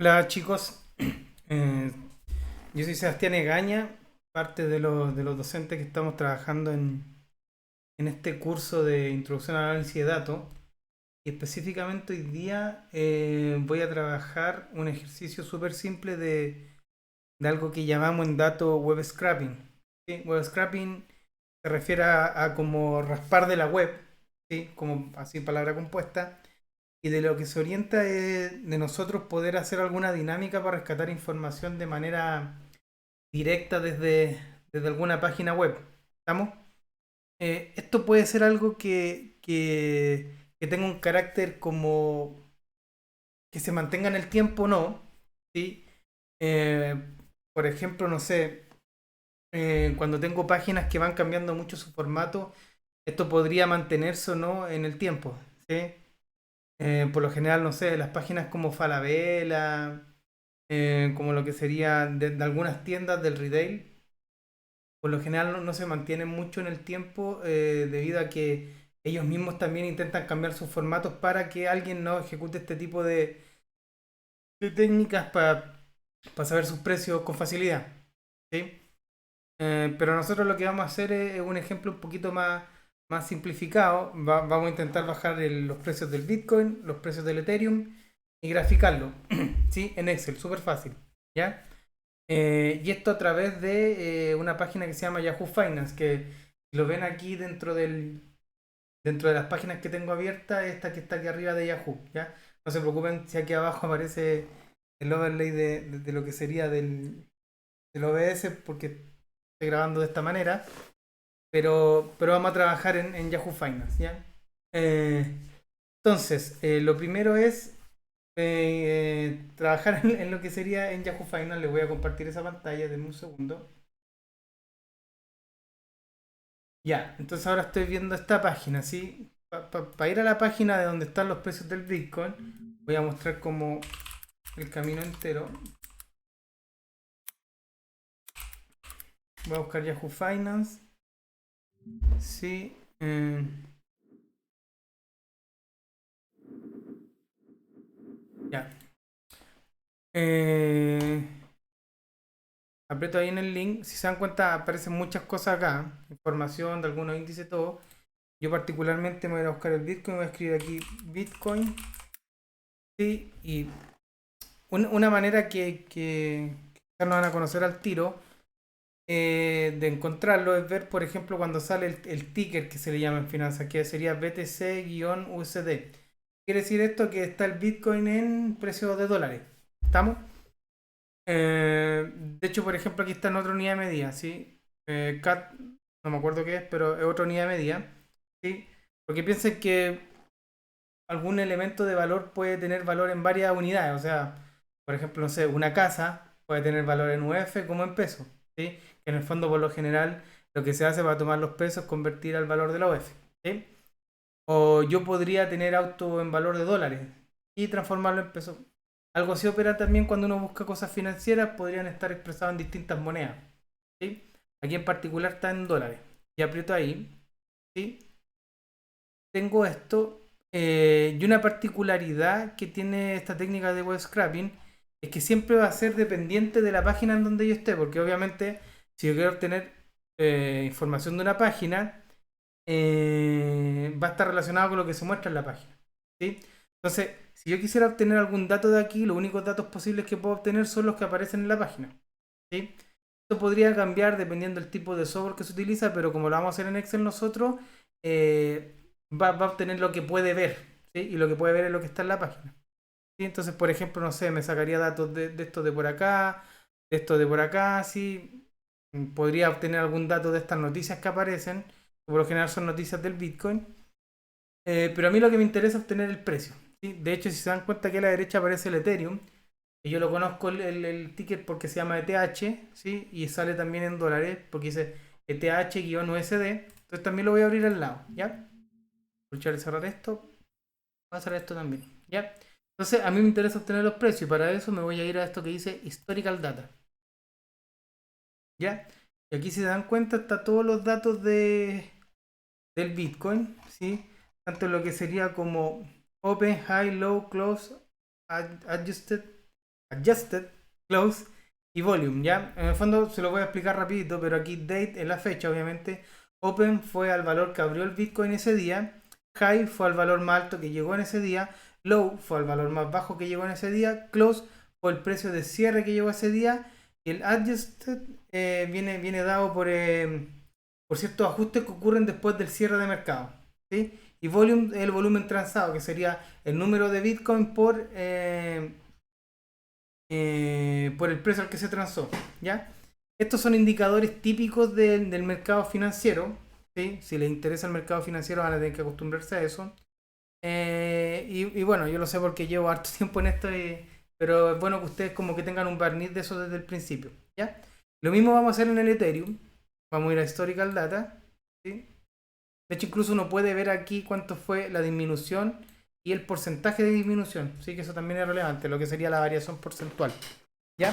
Hola chicos, Eh, yo soy Sebastián Egaña, parte de los docentes que estamos trabajando en este curso de Introducción al Análisis de Datos. Y específicamente hoy día voy a trabajar un ejercicio súper simple de algo que llamamos en datos web scraping. ¿Sí? Web scraping se refiere a como raspar de la web, ¿sí? Como así palabra compuesta, y de lo que se orienta es de nosotros poder hacer alguna dinámica para rescatar información de manera directa desde alguna página web. ¿Estamos? Esto puede ser algo que tenga un carácter como que se mantenga en el tiempo o no. ¿Sí? Eh, por ejemplo, no sé, cuando tengo páginas que van cambiando mucho su formato, esto podría mantenerse o no en el tiempo. ¿Sí? Por lo general, no sé, las páginas como Falabella, como lo que sería de algunas tiendas del retail, por lo general no se mantienen mucho en el tiempo debido a que ellos mismos también intentan cambiar sus formatos para que alguien no ejecute este tipo de técnicas para saber sus precios con facilidad. ¿Sí? Pero nosotros lo que vamos a hacer es un ejemplo un poquito más simplificado. Vamos a intentar bajar los precios del Bitcoin, los precios del Ethereum y graficarlo. ¿Sí? En Excel, súper fácil. ¿Ya? Y esto a través de una página que se llama Yahoo Finance, que lo ven aquí dentro de las páginas que tengo abiertas, esta que está aquí arriba de Yahoo. ¿Ya? No se preocupen si aquí abajo aparece el overlay de lo que sería del OBS, porque estoy grabando de esta manera. Pero vamos a trabajar en Yahoo Finance, ¿ya? Eh, entonces, lo primero es trabajar en lo que sería en Yahoo Finance. Les voy a compartir esa pantalla, denme un segundo. Ya, entonces ahora estoy viendo esta página, ¿sí? Para ir a la página de donde están los precios del Bitcoin, voy a mostrar como el camino entero. Voy a buscar Yahoo Finance, sí. Ya. Eh, aprieto ahí en el link. Si se dan cuenta, aparecen muchas cosas acá. Información de algunos índices, todo. Yo particularmente me voy a buscar el Bitcoin. Voy a escribir aquí Bitcoin. Sí. Y una manera que no van a conocer al tiro de encontrarlo es ver, por ejemplo, cuando sale el ticker que se le llama en finanzas, que sería BTC-USD. Quiere decir esto que está el Bitcoin en precio de dólares. ¿Estamos? De hecho, por ejemplo, aquí está en otra unidad de medida, ¿sí? CAT, no me acuerdo qué es, pero es otra unidad de medida, ¿sí? Porque piensen que algún elemento de valor puede tener valor en varias unidades, o sea, por ejemplo, no sé, una casa puede tener valor en UF como en pesos, ¿sí? Que en el fondo, por lo general, lo que se hace para tomar los pesos es convertir al valor de la UF, ¿sí? O yo podría tener auto en valor de dólares y transformarlo en pesos. Algo así opera también cuando uno busca cosas financieras, podrían estar expresadas en distintas monedas, ¿sí? Aquí en particular está en dólares. Y aprieto ahí, ¿sí? Tengo esto. Y una particularidad que tiene esta técnica de web scraping es que siempre va a ser dependiente de la página en donde yo esté, porque obviamente si yo quiero obtener información de una página, va a estar relacionado con lo que se muestra en la página. ¿Sí? Entonces, si yo quisiera obtener algún dato de aquí, los únicos datos posibles que puedo obtener son los que aparecen en la página. ¿Sí? Esto podría cambiar dependiendo del tipo de software que se utiliza, pero como lo vamos a hacer en Excel nosotros, va a obtener lo que puede ver. ¿Sí? Y lo que puede ver es lo que está en la página. ¿Sí? Entonces, por ejemplo, no sé, me sacaría datos de esto de por acá, de esto de por acá, ¿sí? Podría obtener algún dato de estas noticias que aparecen, que por lo general son noticias del Bitcoin. Pero a mí lo que me interesa es obtener el precio. ¿Sí? De hecho, si se dan cuenta que a la derecha aparece el Ethereum, y yo lo conozco el ticket porque se llama ETH, ¿sí? Y sale también en dólares porque dice ETH-USD. Entonces también lo voy a abrir al lado, ¿ya? Aprovechar y cerrar esto. Voy a cerrar esto también, ¿ya? Entonces a mí me interesa obtener los precios y para eso me voy a ir a esto que dice Historical Data, ¿ya? Y aquí si se dan cuenta está todos los datos del Bitcoin, ¿sí? Tanto lo que sería como Open, High, Low, Close, Adjusted. adjusted, close y volume, ¿ya? En el fondo se lo voy a explicar rapidito, pero aquí date es la fecha, obviamente. Open fue al valor que abrió el Bitcoin ese día. High fue al valor más alto que llegó en ese día. Low fue al valor más bajo que llegó en ese día. Close fue el precio de cierre que llegó ese día. Y el adjusted viene dado por ciertos ajustes que ocurren después del cierre de mercado, ¿sí? Y volume es el volumen transado, que sería el número de Bitcoin por el precio al que se transó, ¿ya? Estos son indicadores típicos del mercado financiero, ¿sí? Si les interesa el mercado financiero van a tener que acostumbrarse a eso. Y bueno, yo lo sé porque llevo harto tiempo en esto, pero es bueno que ustedes como que tengan un barniz de eso desde el principio, ¿ya? Lo mismo vamos a hacer en el Ethereum. Vamos a ir a Historical Data, ¿sí? De hecho, incluso uno puede ver aquí cuánto fue la disminución y el porcentaje de disminución. Sí, que eso también es relevante, lo que sería la variación porcentual. ¿Ya?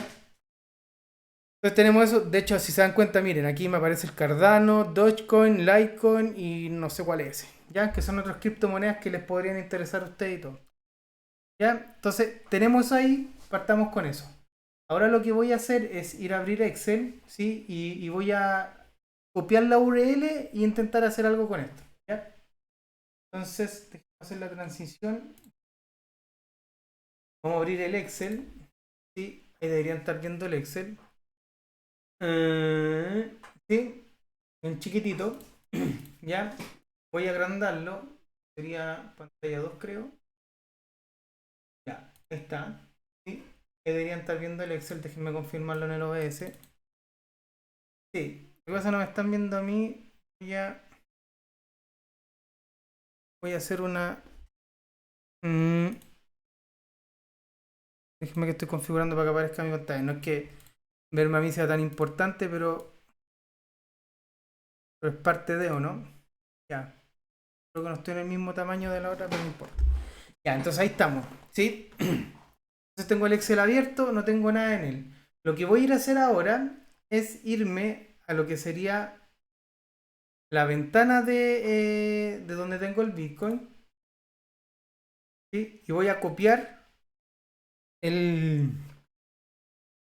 Entonces tenemos eso. De hecho, si se dan cuenta, miren, aquí me aparece el Cardano, Dogecoin, Litecoin y no sé cuál es ese. ¿Ya? Que son otras criptomonedas que les podrían interesar a ustedes y todo. ¿Ya? Entonces, tenemos ahí, partamos con eso. Ahora lo que voy a hacer es ir a abrir Excel, ¿sí? Y voy a copiar la URL y intentar hacer algo con esto, ¿ya? Entonces, déjame hacer la transición. Vamos a abrir el Excel, ¿sí? Ahí deberían estar viendo el Excel. ¿Sí? En chiquitito, ¿ya? Voy a agrandarlo. Sería pantalla 2, creo. Ya, ahí está. ¿Sí? Ahí deberían estar viendo el Excel. Déjenme confirmarlo en el OBS. Sí, lo que pasa no me están viendo a mí. Ya voy a hacer una. Déjeme que estoy configurando para que aparezca mi pantalla. No es que verme a mí sea tan importante, pero es parte de, ¿o no? Ya. Creo que no estoy en el mismo tamaño de la otra, pero no importa. Ya, entonces ahí estamos. ¿Sí? Entonces tengo el Excel abierto, no tengo nada en él. Lo que voy a ir a hacer ahora es irme a lo que sería la ventana de donde tengo el Bitcoin. ¿Sí? Y voy a copiar el,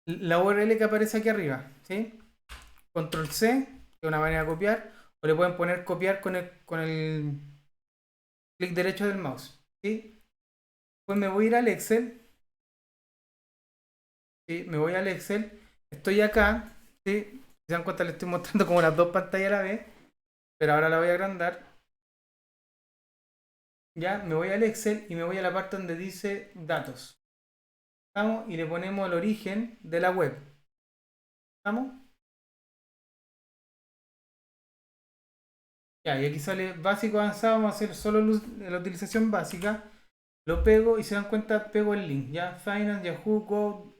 la URL que aparece aquí arriba. ¿Sí? Control C, que es una manera de copiar, o le pueden poner copiar con el clic derecho del mouse. ¿Sí? Pues me voy a ir al Excel. ¿Sí? Me voy al Excel. Estoy acá. ¿Sí? Si se dan cuenta, le estoy mostrando como las dos pantallas a la vez, pero ahora la voy a agrandar. Ya, me voy al Excel y me voy a la parte donde dice datos. ¿Estamos? Y le ponemos el origen de la web. ¿Estamos? Ya, y aquí sale básico avanzado. Vamos a hacer solo la utilización básica. Lo pego y se dan cuenta, pego el link. Ya, Finance, Yahoo, Go.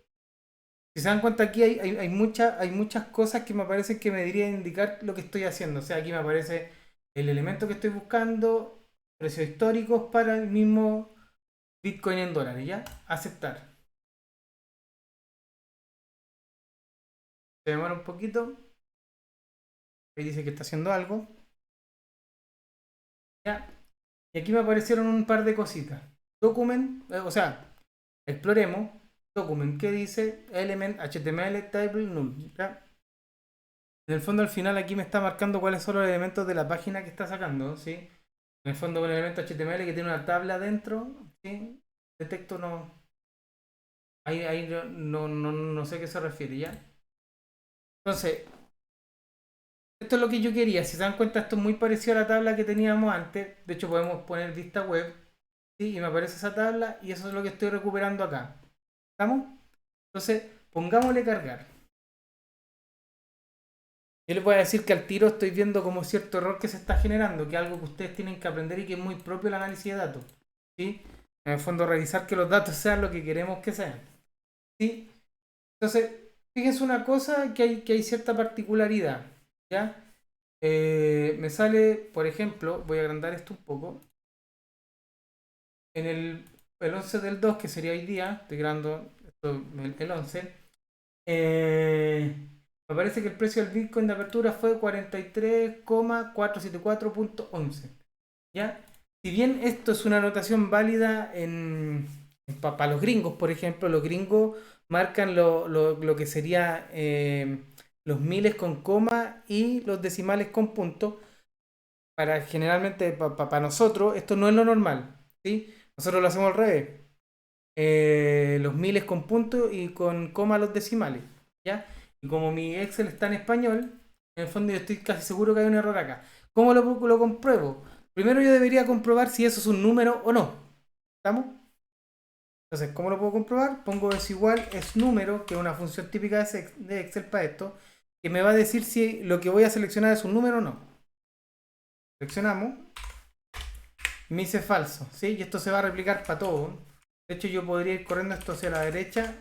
Si se dan cuenta, aquí hay muchas cosas que me parecen que me deberían indicar lo que estoy haciendo. O sea, aquí me aparece el elemento que estoy buscando, precios históricos para el mismo Bitcoin en dólares. ¿Ya? Aceptar. Se demora un poquito. Ahí dice que está haciendo algo. ¿Ya? Y aquí me aparecieron un par de cositas. Document, o sea, exploremos. Document, ¿qué dice? Element, HTML, table, null. ¿Ya? En el fondo al final aquí me está marcando cuáles son los elementos de la página que está sacando, ¿sí? En el fondo un elemento HTML que tiene una tabla dentro, ¿sí? De texto no. Ahí no sé a qué se refiere, ¿ya? Entonces, esto es lo que yo quería. Si se dan cuenta, esto es muy parecido a la tabla que teníamos antes. De hecho, podemos poner vista web, ¿sí? Y me aparece esa tabla y eso es lo que estoy recuperando acá. ¿Estamos? Entonces, pongámosle cargar. Yo les voy a decir que al tiro estoy viendo como cierto error que se está generando, que es algo que ustedes tienen que aprender y que es muy propio el análisis de datos. ¿Sí? En el fondo, revisar que los datos sean lo que queremos que sean. ¿Sí? Entonces, fíjense una cosa, que hay cierta particularidad. ¿Ya? Me sale, por ejemplo, voy a agrandar esto un poco. En el 11 del 2, que sería hoy día, estoy grabando esto, el 11, me parece que el precio del Bitcoin de apertura fue 43,474.11. ¿Ya? Si bien esto es una anotación válida en para los gringos, por ejemplo, los gringos marcan lo que sería los miles con coma y los decimales con punto. Generalmente, para nosotros, esto no es lo normal, ¿sí? Nosotros lo hacemos al revés. Los miles con punto y con coma los decimales, ¿ya? Y como mi Excel está en español, en el fondo yo estoy casi seguro que hay un error acá. ¿Cómo lo compruebo? Primero yo debería comprobar si eso es un número o no. ¿Estamos? Entonces, ¿cómo lo puedo comprobar? Pongo desigual es número, que es una función típica de Excel para esto, que me va a decir si lo que voy a seleccionar es un número o no. Seleccionamos. Me dice falso, ¿sí? Y esto se va a replicar para todo. De hecho, yo podría ir corriendo esto hacia la derecha.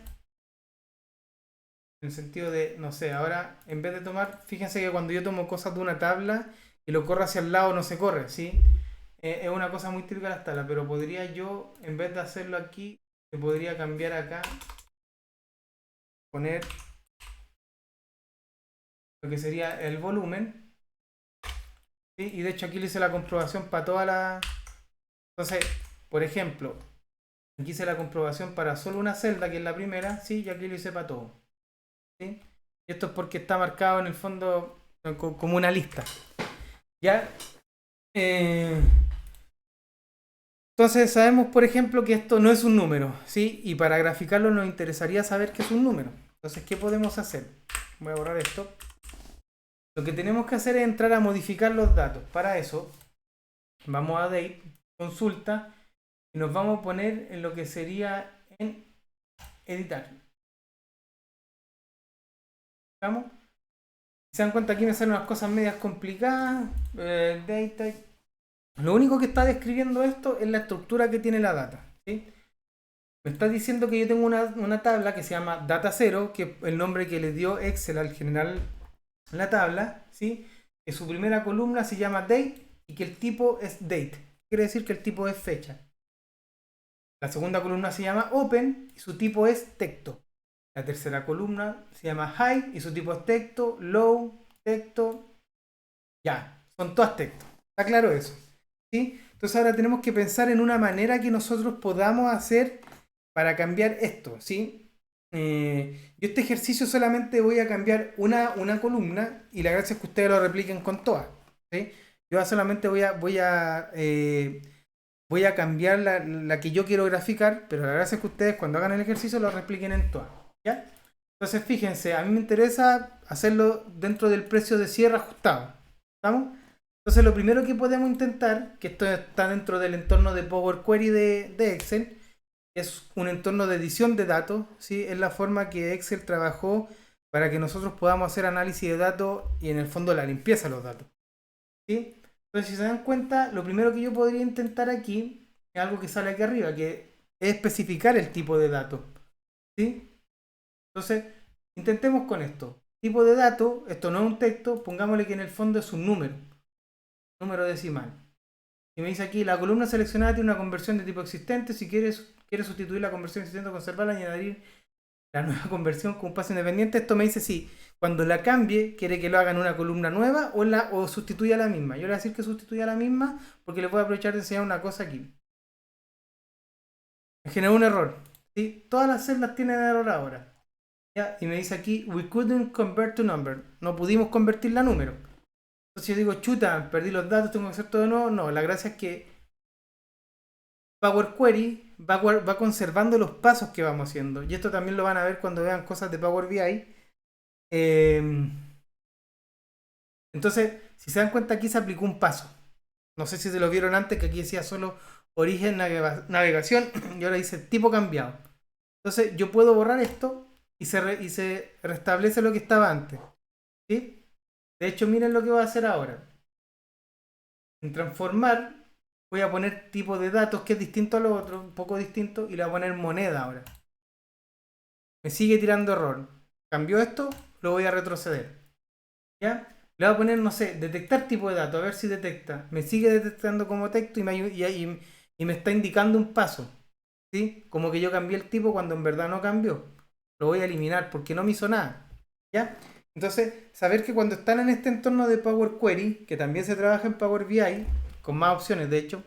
En el sentido de, no sé, ahora en vez de tomar, fíjense que cuando yo tomo cosas de una tabla y lo corro hacia el lado no se corre, ¿sí? Es una cosa muy típica de las tablas, pero podría yo, en vez de hacerlo aquí, me podría cambiar acá, poner lo que sería el volumen, ¿sí? Y de hecho aquí le hice la comprobación para toda la... Entonces, por ejemplo, aquí hice la comprobación para solo una celda, que es la primera, ¿sí? Y aquí lo hice para todo, ¿sí? Y esto es porque está marcado en el fondo como una lista. ¿Ya? Entonces sabemos, por ejemplo, que esto no es un número, ¿sí? Y para graficarlo nos interesaría saber que es un número. Entonces, ¿qué podemos hacer? Voy a borrar esto. Lo que tenemos que hacer es entrar a modificar los datos. Para eso, vamos a Date, Consulta, y nos vamos a poner en lo que sería en Editar. ¿Vamos? Se dan cuenta, aquí me salen unas cosas medias complicadas. Data. Lo único que está describiendo esto es la estructura que tiene la data, ¿sí? Me está diciendo que yo tengo una tabla que se llama data 0, que es el nombre que le dio Excel al generar la tabla, ¿sí? Que su primera columna se llama date y que el tipo es date. Quiere decir que el tipo es fecha. La segunda columna se llama open y su tipo es texto. La tercera columna se llama high y su tipo es texto, low, texto. Ya, son todas textos. ¿Está claro eso? ¿Sí? Entonces ahora tenemos que pensar en una manera que nosotros podamos hacer para cambiar esto, ¿sí? Yo este ejercicio solamente voy a cambiar una columna y la gracia es que ustedes lo repliquen con todas, ¿sí? Yo solamente voy a cambiar la que yo quiero graficar, pero la gracia es que ustedes cuando hagan el ejercicio lo repliquen en todas, ¿ya? Entonces fíjense, a mí me interesa hacerlo dentro del precio de cierre ajustado, ¿estamos? Entonces lo primero que podemos intentar, que esto está dentro del entorno de Power Query de Excel, es un entorno de edición de datos, ¿sí? Es la forma que Excel trabajó para que nosotros podamos hacer análisis de datos y en el fondo la limpieza de los datos, ¿sí? Entonces si se dan cuenta, lo primero que yo podría intentar aquí es algo que sale aquí arriba, que es especificar el tipo de datos, ¿sí? Entonces intentemos con esto. Tipo de dato, esto no es un texto, pongámosle que en el fondo es un número decimal. Y me dice aquí, la columna seleccionada tiene una conversión de tipo existente. Si quieres sustituir la conversión existente, conservarla y añadir la nueva conversión con un paso independiente, esto me dice si cuando la cambie, quiere que lo haga en una columna nueva o sustituya la misma. Yo le voy a decir que sustituya la misma porque le voy a aprovechar de enseñar una cosa aquí. Me generó un error, ¿sí? Todas las celdas tienen error ahora. ¿Ya? Y me dice aquí, we couldn't convert to number. No pudimos convertirla a número. Entonces yo digo, chuta, perdí los datos, tengo que hacer todo de nuevo. No, la gracia es que Power Query va conservando los pasos que vamos haciendo. Y esto también lo van a ver cuando vean cosas de Power BI. Entonces, si se dan cuenta, aquí se aplicó un paso. No sé si se lo vieron antes, que aquí decía solo origen, navegación, y ahora dice tipo cambiado. Entonces, yo puedo borrar esto y se restablece lo que estaba antes, ¿sí? De hecho, miren lo que voy a hacer ahora. En transformar, voy a poner tipo de datos que es distinto a lo otro, un poco distinto, y le voy a poner moneda ahora. Me sigue tirando error. ¿Cambió esto? Lo voy a retroceder. ¿Ya? Le voy a poner, no sé, detectar tipo de datos, a ver si detecta. Me sigue detectando como texto y me está indicando un paso, ¿sí? Como que yo cambié el tipo cuando en verdad no cambió. Lo voy a eliminar porque no me hizo nada, ¿ya? Entonces, saber que cuando están en este entorno de Power Query, que también se trabaja en Power BI, con más opciones de hecho,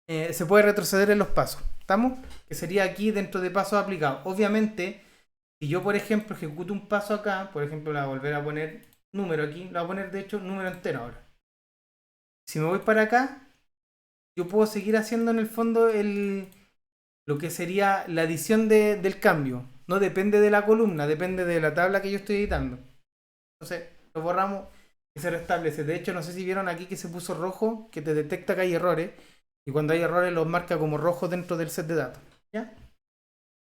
se puede retroceder en los pasos. ¿Estamos? Que sería aquí dentro de pasos aplicados. Obviamente, si yo, por ejemplo, ejecuto un paso acá, por ejemplo, la voy a volver a poner número aquí, la voy a poner de hecho número entero ahora. Si me voy para acá, yo puedo seguir haciendo en el fondo lo que sería la adición del cambio. No depende de la columna, depende de la tabla que yo estoy editando. Entonces, lo borramos y se restablece. De hecho, no sé si vieron aquí que se puso rojo, que te detecta que hay errores. Y cuando hay errores los marca como rojos dentro del set de datos. ¿Ya?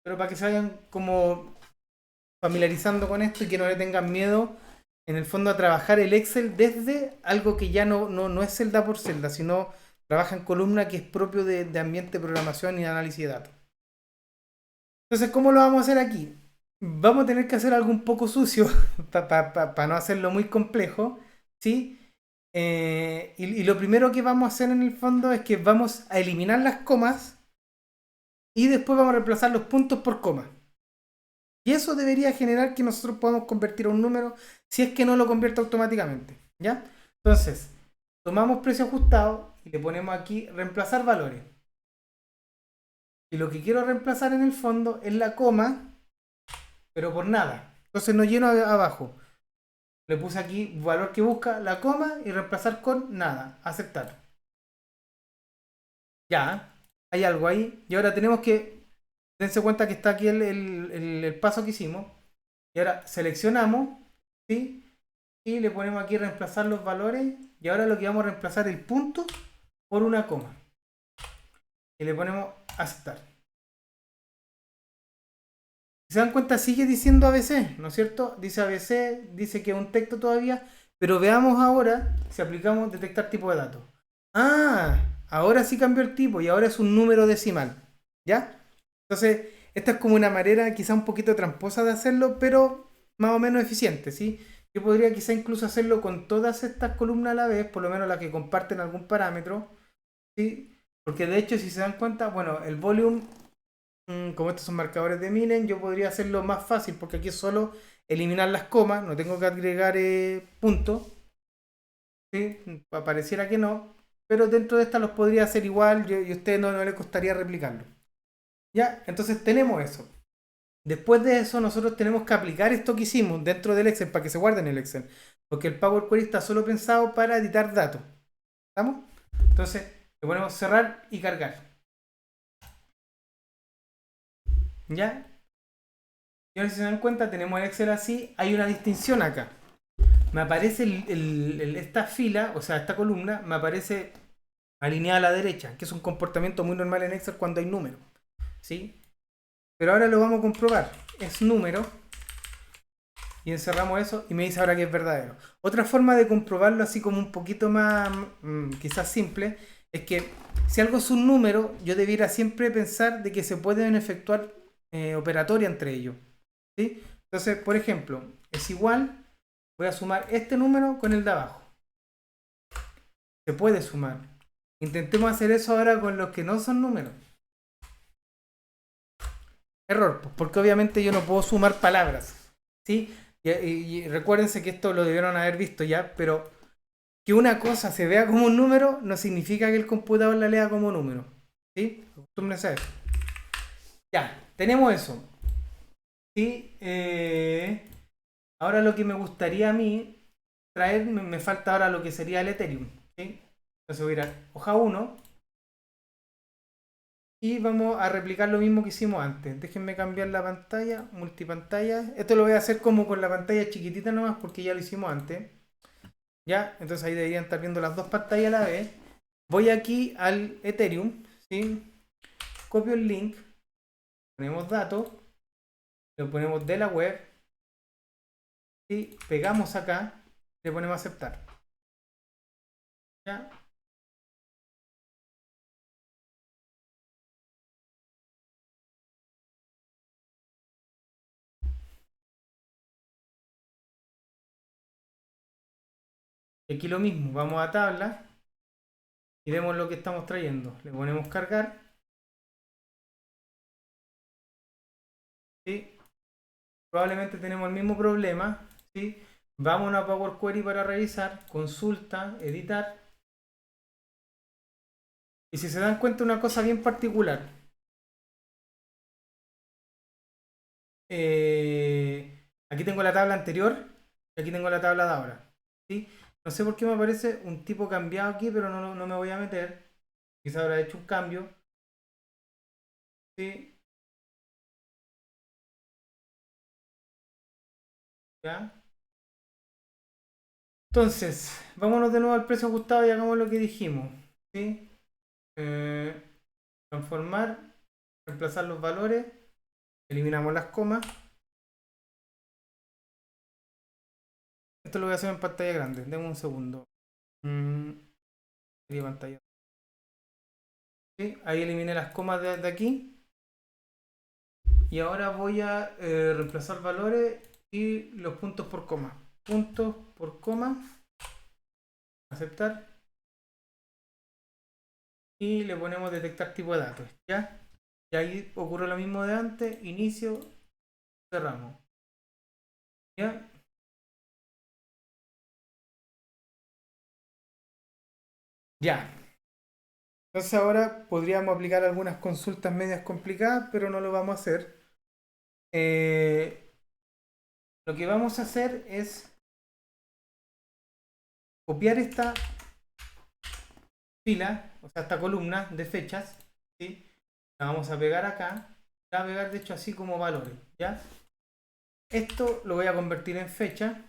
Pero para que se vayan como familiarizando con esto y que no le tengan miedo, en el fondo, a trabajar el Excel desde algo que ya no es celda por celda, sino trabaja en columna, que es propio de ambiente de programación y análisis de datos. Entonces, ¿cómo lo vamos a hacer aquí? Vamos a tener que hacer algo un poco sucio para no hacerlo muy complejo, ¿sí? Y lo primero que vamos a hacer en el fondo es que vamos a eliminar las comas y después vamos a reemplazar los puntos por comas. Y eso debería generar que nosotros podamos convertir a un número si es que no lo convierte automáticamente. ¿Ya? Entonces, tomamos precio ajustado y le ponemos aquí reemplazar valores. Y lo que quiero reemplazar en el fondo es la coma, pero por nada. Entonces no lleno abajo. Le puse aquí valor que busca la coma y reemplazar con nada. Aceptar. Ya, hay algo ahí. Y ahora tenemos que, dense cuenta que está aquí el paso que hicimos. Y ahora seleccionamos, ¿sí? Y le ponemos aquí reemplazar los valores. Y ahora lo que vamos a reemplazar el punto por una coma. Y le ponemos aceptar. Si se dan cuenta, sigue diciendo ABC, ¿no es cierto? Dice ABC, dice que es un texto todavía. Pero veamos ahora si aplicamos detectar tipo de datos. Ah, ahora sí cambió el tipo y ahora es un número decimal. ¿Ya? Entonces, esta es como una manera quizá un poquito tramposa de hacerlo, pero más o menos eficiente, ¿sí? Yo podría quizá incluso hacerlo con todas estas columnas a la vez, por lo menos las que comparten algún parámetro, ¿sí? Porque de hecho, si se dan cuenta, bueno, el volume, como estos son marcadores de Millen, yo podría hacerlo más fácil, porque aquí es solo eliminar las comas, no tengo que agregar puntos, ¿sí? Pareciera que no, pero dentro de estas los podría hacer igual y a usted no le costaría replicarlo. Ya, entonces tenemos eso. Después de eso, nosotros tenemos que aplicar esto que hicimos dentro del Excel para que se guarde en el Excel. Porque el Power Query está solo pensado para editar datos. ¿Estamos? Entonces, le ponemos cerrar y cargar. ¿Ya? Y ahora si se dan cuenta, tenemos el Excel así. Hay una distinción acá. Me aparece esta fila, o sea, esta columna, me aparece alineada a la derecha, que es un comportamiento muy normal en Excel cuando hay números. ¿Sí? Pero ahora lo vamos a comprobar. Es número. Y encerramos eso y me dice ahora que es verdadero. Otra forma de comprobarlo así como un poquito más quizás simple es que si algo es un número, yo debiera siempre pensar de que se pueden efectuar operatorias entre ellos. ¿Sí? Entonces, por ejemplo, es igual, voy a sumar este número con el de abajo. Se puede sumar. Intentemos hacer eso ahora con los que no son números. Error, pues, porque obviamente yo no puedo sumar palabras. ¿Sí? Y recuérdense que esto lo debieron haber visto ya, pero que una cosa se vea como un número no significa que el computador la lea como número. ¿Sí? Acostúmbrense a eso. Ya, tenemos eso. ¿Sí? Ahora lo que me gustaría a mí traer, me falta ahora lo que sería el Ethereum. ¿Sí? Entonces voy a ir a hoja 1 y vamos a replicar lo mismo que hicimos antes. Déjenme cambiar la pantalla, multipantalla. Esto lo voy a hacer como con la pantalla chiquitita nomás porque ya lo hicimos antes. ¿Ya? Entonces ahí deberían estar viendo las dos pantallas a la vez. Voy aquí al Ethereum, ¿sí? Copio el link, ponemos datos, lo ponemos de la web, y pegamos acá, le ponemos aceptar. ¿Ya? Y aquí lo mismo, vamos a tabla y vemos lo que estamos trayendo. Le ponemos cargar, ¿sí? Probablemente tenemos el mismo problema, ¿sí? Vamos a Power Query para revisar, consulta, editar. Y si se dan cuenta una cosa bien particular, aquí tengo la tabla anterior y aquí tengo la tabla de ahora. ¿Sí? No sé por qué me aparece un tipo cambiado aquí, pero no me voy a meter. Quizá habrá hecho un cambio. ¿Sí? ¿Ya? Entonces, vámonos de nuevo al precio ajustado y hagamos lo que dijimos. ¿Sí? Eh, transformar, reemplazar los valores, eliminamos las comas. Esto lo voy a hacer en pantalla grande. Denme un segundo. Mm, sería pantalla. ¿Sí? Ahí eliminé las comas de aquí. Y ahora voy a reemplazar valores y los puntos por coma. Puntos por coma. Aceptar. Y le ponemos detectar tipo de datos. ¿Ya? Y ahí ocurre lo mismo de antes. Inicio. Cerramos. ¿Ya? Ya. Entonces ahora podríamos aplicar algunas consultas medias complicadas, pero no lo vamos a hacer. Eh, lo que vamos a hacer es copiar esta fila, o sea, esta columna de fechas, ¿sí? La vamos a pegar acá, la voy a pegar de hecho así como valores, ¿ya? Esto lo voy a convertir en fecha,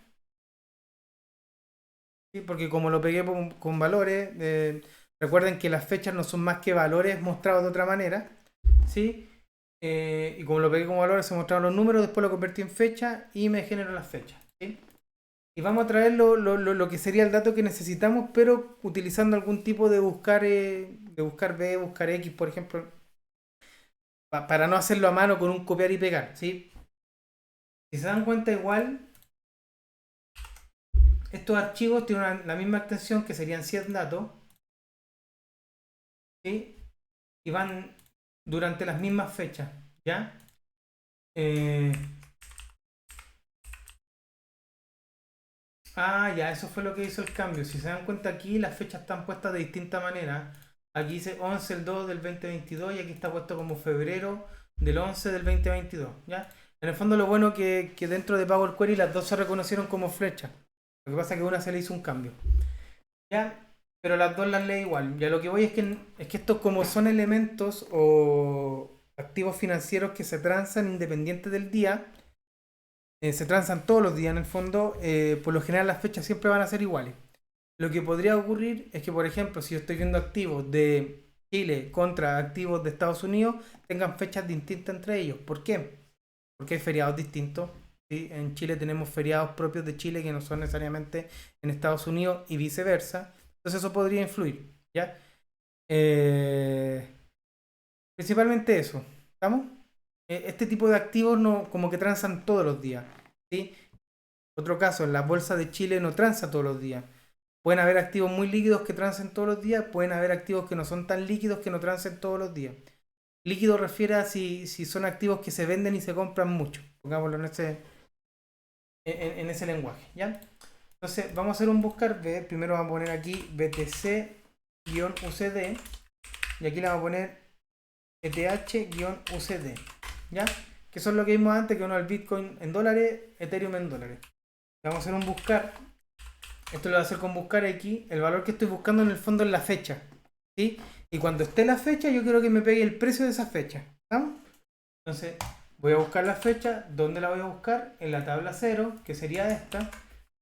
¿sí? Porque como lo pegué con valores, recuerden que las fechas no son más que valores mostrados de otra manera, ¿sí? Y como lo pegué como valores, se mostraron los números, después lo convertí en fecha y me generó las fechas, ¿sí? Y vamos a traer lo que sería el dato que necesitamos, pero utilizando algún tipo de buscar B, buscar X, por ejemplo, para no hacerlo a mano con un copiar y pegar, ¿sí? Si se dan cuenta igual, estos archivos tienen la misma extensión que serían 100 datos, ¿sí? Y van durante las mismas fechas, ¿ya? Eh, ya, eso fue lo que hizo el cambio. Si se dan cuenta aquí, las fechas están puestas de distinta manera. Aquí dice 11 del 2 del 2022 y aquí está puesto como febrero del 11 del 2022, ¿ya? En el fondo lo bueno que dentro de Power Query las dos se reconocieron como flechas. Lo que pasa es que una se le hizo un cambio. ¿Ya? Pero las dos las lee igual. Ya lo que voy es que estos como son elementos o activos financieros que se transan independientes del día, se transan todos los días en el fondo, por lo general las fechas siempre van a ser iguales. Lo que podría ocurrir es que, por ejemplo, si yo estoy viendo activos de Chile contra activos de Estados Unidos, tengan fechas distintas entre ellos. ¿Por qué? Porque hay feriados distintos. ¿Sí? En Chile tenemos feriados propios de Chile que no son necesariamente en Estados Unidos y viceversa. Entonces eso podría influir. ¿Ya? Eh, principalmente eso. ¿Estamos? Este tipo de activos no, como que transan todos los días. ¿Sí? Otro caso, en la bolsa de Chile no transa todos los días. Pueden haber activos muy líquidos que transen todos los días, pueden haber activos que no son tan líquidos que no transen todos los días. Líquido refiere a si son activos que se venden y se compran mucho, pongámoslo en ese lenguaje, ¿ya? Entonces vamos a hacer un buscar B, primero vamos a poner aquí BTC-UCD y aquí le vamos a poner ETH-UCD, ¿ya? Que son lo que vimos antes, que uno es el Bitcoin en dólares, Ethereum en dólares. Vamos a hacer un buscar. Esto lo voy a hacer con buscar aquí. El valor que estoy buscando en el fondo es la fecha. ¿Sí? Y cuando esté la fecha, yo quiero que me pegue el precio de esa fecha. ¿Estamos? Entonces, voy a buscar la fecha. ¿Dónde la voy a buscar? En la tabla 0, que sería esta.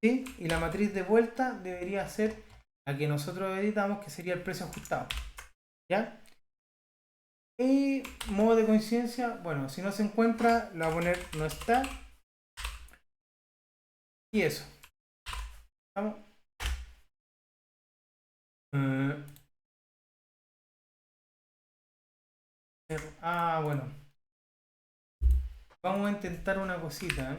¿Sí? Y la matriz de vuelta debería ser la que nosotros editamos, que sería el precio ajustado. ¿Ya? Y modo de coincidencia, bueno, si no se encuentra, la voy a poner no está. Y eso. ¿Estamos? Eh, bueno. Vamos a intentar una cosita.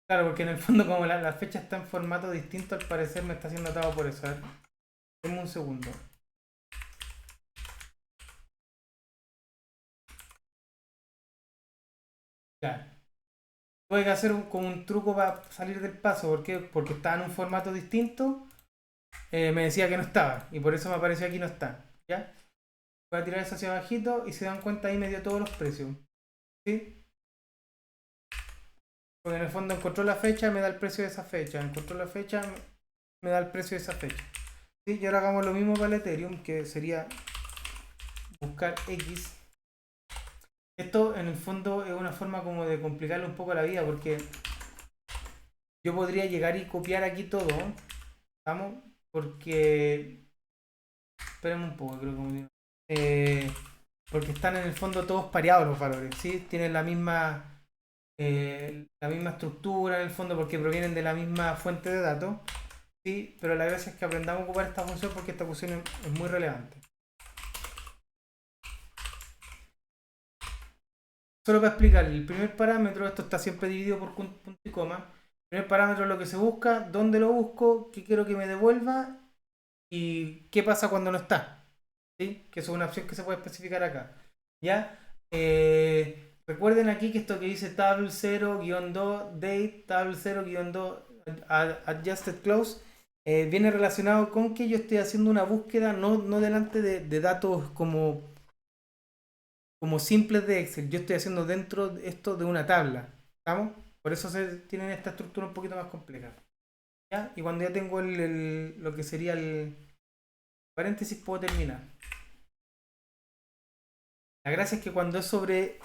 Claro, porque en el fondo como la fecha está en formato distinto, al parecer me está haciendo atado por eso. A ver, denme un segundo. Ya. Tuve que hacer como un truco para salir del paso. ¿Por qué? Porque estaba en un formato distinto. Me decía que no estaba. Y por eso me apareció aquí no está. ¿Ya? Voy a tirar eso hacia abajito y se dan cuenta ahí me dio todos los precios. ¿Sí? Porque en el fondo encontró la fecha, me da el precio de esa fecha. Encontró la fecha, me da el precio de esa fecha. ¿Sí? Y ahora hagamos lo mismo para el Ethereum, que sería buscar X. Esto en el fondo es una forma como de complicarle un poco la vida, porque yo podría llegar y copiar aquí todo. ¿Estamos? Porque... Espérenme un poco, creo que... porque están en el fondo todos pareados los valores, ¿sí? Tienen la misma estructura en el fondo porque provienen de la misma fuente de datos, ¿sí? Pero la gracia es que aprendamos a ocupar esta función porque esta función es muy relevante. Solo para explicar, el primer parámetro, esto está siempre dividido por punto y coma. El primer parámetro es lo que se busca, dónde lo busco, qué quiero que me devuelva y qué pasa cuando no está. ¿Sí? Que eso es una opción que se puede especificar acá. ¿Ya? Recuerden aquí que esto que dice table 0-2 date, table 0-2 adjusted close, viene relacionado con que yo estoy haciendo una búsqueda no delante de datos como simples de Excel. Yo estoy haciendo dentro de esto de una tabla. ¿Estamos? Por eso tienen esta estructura un poquito más compleja. ¿Ya? Y cuando ya tengo lo que sería el paréntesis puedo terminar. La gracia es que cuando es sobre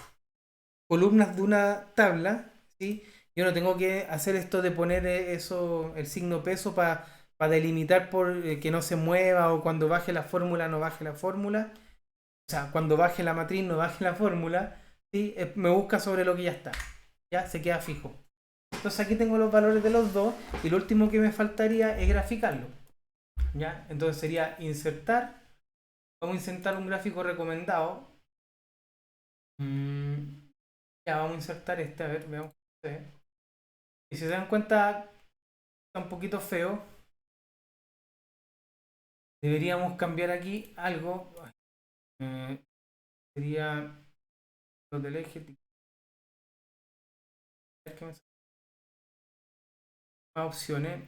columnas de una tabla, ¿sí? Yo no tengo que hacer esto de poner el signo peso para delimitar por que no se mueva o cuando baje la fórmula no baje la fórmula. O sea, cuando baje la matriz no baje la fórmula. ¿Sí? Me busca sobre lo que ya está. Ya se queda fijo. Entonces aquí tengo los valores de los dos y lo último que me faltaría es graficarlo. ¿Ya? Entonces sería insertar. Vamos a insertar un gráfico recomendado. Ya, vamos a insertar este, a ver, veamos. Y si se dan cuenta, está un poquito feo. Deberíamos cambiar aquí algo. Sería los del eje. Más opciones.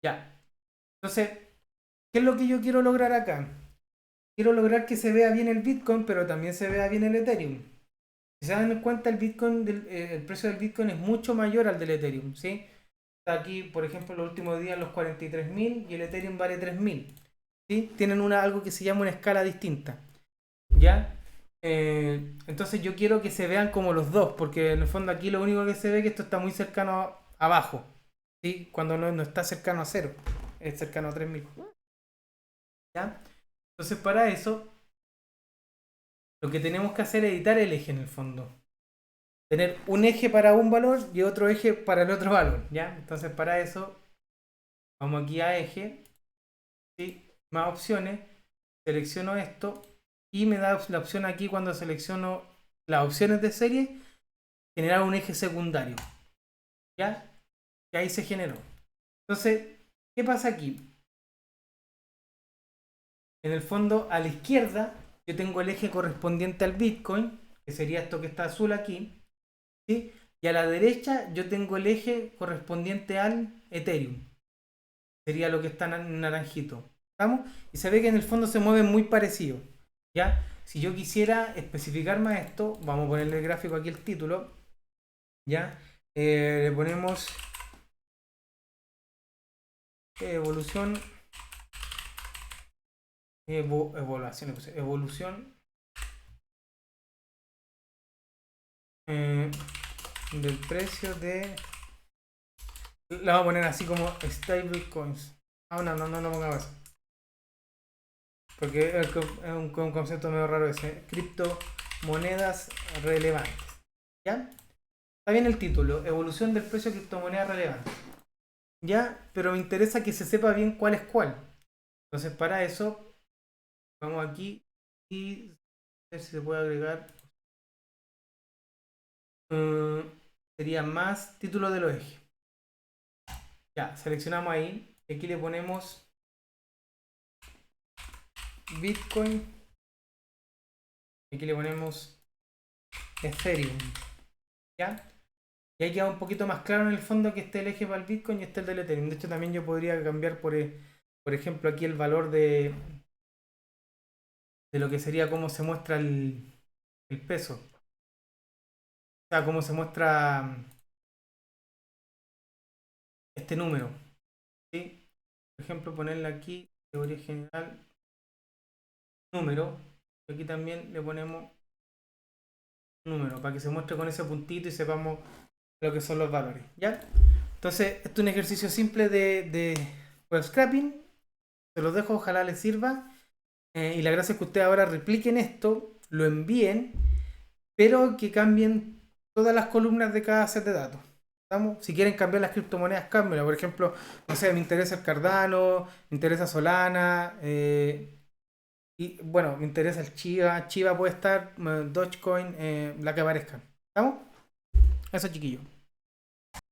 Ya. Entonces, ¿qué es lo que yo quiero lograr acá? Quiero lograr que se vea bien el Bitcoin, pero también se vea bien el Ethereum. Si se dan cuenta, el precio del Bitcoin es mucho mayor al del Ethereum, ¿sí? Está aquí, por ejemplo, los últimos días los 43.000 y el Ethereum vale 3.000. ¿Sí? Tienen algo que se llama una escala distinta. ¿Ya? Entonces yo quiero que se vean como los dos, porque en el fondo aquí lo único que se ve es que esto está muy cercano abajo, ¿sí? Cuando no está cercano a cero, es cercano a 3.000. ¿Ya? Entonces para eso lo que tenemos que hacer es editar el eje en el fondo. Tener un eje para un valor y otro eje para el otro valor, ¿ya? Entonces para eso vamos aquí a eje, ¿sí? Más opciones, selecciono esto y me da la opción aquí cuando selecciono las opciones de serie, generar un eje secundario, ¿ya? Y ahí se generó. Entonces, ¿qué pasa aquí? En el fondo, a la izquierda, yo tengo el eje correspondiente al Bitcoin, que sería esto que está azul aquí, ¿sí? Y a la derecha yo tengo el eje correspondiente al Ethereum. Sería lo que está en naranjito. ¿Estamos? Y se ve que en el fondo se mueven muy parecidos. ¿Ya? Si yo quisiera especificar más esto, vamos a ponerle el gráfico aquí el título. ¿Ya? Le ponemos evolución. Evolución del precio de. La voy a poner así como stablecoins. No pongamos eso. Porque es un concepto medio raro ese. Criptomonedas relevantes. ¿Ya? Está bien el título. Evolución del precio de criptomonedas relevantes. ¿Ya? Pero me interesa que se sepa bien cuál es cuál. Entonces para eso, vamos aquí y a ver si se puede agregar. Sería más título de los ejes. Ya, seleccionamos ahí. Y aquí le ponemos Bitcoin. Aquí le ponemos Ethereum. ¿Ya? Y ahí queda un poquito más claro en el fondo que este el eje para el Bitcoin y este el del Ethereum. De hecho, también yo podría cambiar, por ejemplo, aquí el valor de lo que sería cómo se muestra el peso. O sea, cómo se muestra este número. ¿Sí? Por ejemplo, ponerle aquí, teoría general, número. Aquí también le ponemos número para que se muestre con ese puntito y sepamos lo que son los valores. ¿Ya? Entonces, esto es un ejercicio simple de web scrapping. Se los dejo, ojalá les sirva. Y la gracia es que ustedes ahora repliquen esto, lo envíen, pero que cambien todas las columnas de cada set de datos. ¿Estamos? Si quieren cambiar las criptomonedas, cámbienla. Por ejemplo, no sé, me interesa el Cardano, me interesa Solana, y bueno, me interesa el Chiva. Chiva puede estar, Dogecoin, la que aparezca. ¿Estamos? Eso, chiquillo.